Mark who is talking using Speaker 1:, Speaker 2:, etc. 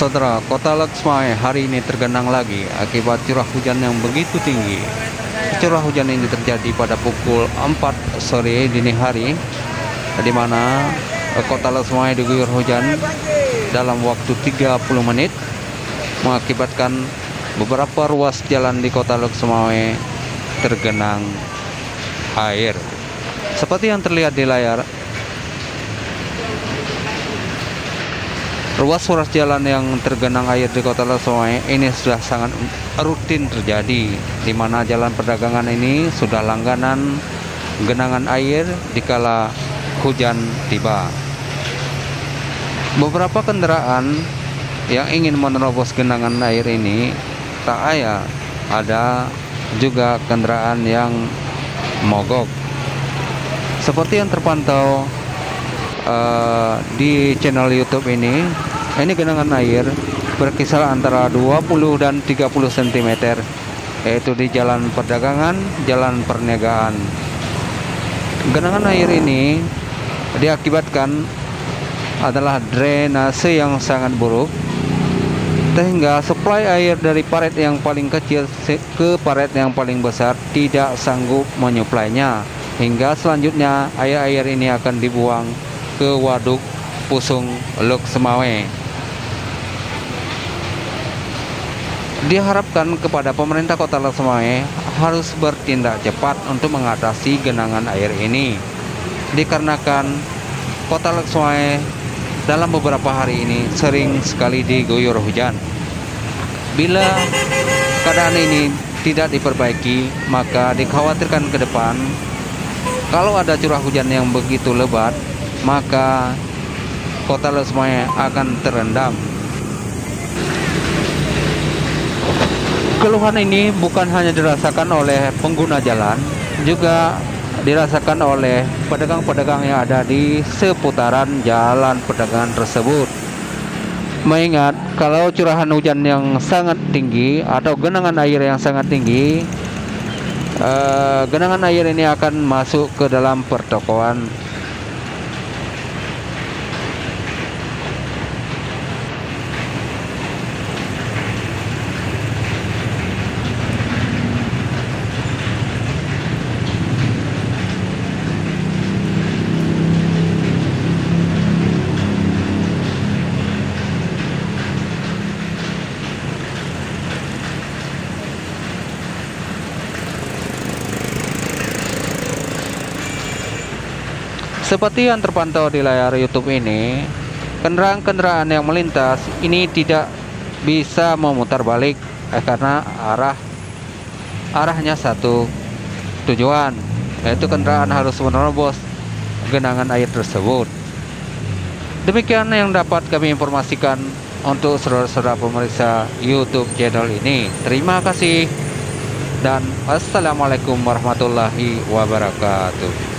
Speaker 1: Saudara, kota Laksmai hari ini tergenang lagi akibat curah hujan yang begitu tinggi. Curah hujan ini terjadi pada pukul 4 sore dini hari, di mana kota Laksmai diguyur hujan dalam waktu 30 menit, mengakibatkan beberapa ruas jalan di kota Laksmai tergenang air. Seperti yang terlihat di layar, ruas jalan yang tergenang air di kota Laksmai ini sudah sangat rutin terjadi, di mana jalan perdagangan ini sudah langganan genangan air dikala hujan tiba. Beberapa kendaraan yang ingin menerobos genangan air ini tak ada juga kendaraan yang mogok. Seperti yang terpantau di channel YouTube ini genangan air berkisar antara 20 dan 30 cm, yaitu di jalan perdagangan, jalan perniagaan. Genangan air ini diakibatkan adalah drainase yang sangat buruk, sehingga suplai air dari parit yang paling kecil ke parit yang paling besar tidak sanggup menyuplainya, hingga selanjutnya air ini akan dibuang ke Waduk Pusung Laksmai. Diharapkan kepada pemerintah kota Laksmai harus bertindak cepat untuk mengatasi genangan air ini, dikarenakan kota Laksmai dalam beberapa hari ini sering sekali diguyur hujan. Bila keadaan ini tidak diperbaiki, maka dikhawatirkan ke depan kalau ada curah hujan yang begitu lebat, maka kota Laksmai akan terendam. Keluhan ini bukan hanya dirasakan oleh pengguna jalan, juga dirasakan oleh pedagang-pedagang yang ada di seputaran jalan perdagangan tersebut. Mengingat kalau curahan hujan yang sangat tinggi atau genangan air yang sangat tinggi, genangan air ini akan masuk ke dalam pertokoan. Seperti yang terpantau di layar YouTube ini, kendaraan-kendaraan yang melintas ini tidak bisa memutar balik karena arahnya satu tujuan, yaitu kendaraan harus menerobos genangan air tersebut. Demikian yang dapat kami informasikan untuk saudara-saudara pemirsa YouTube channel ini. Terima kasih dan assalamualaikum warahmatullahi wabarakatuh.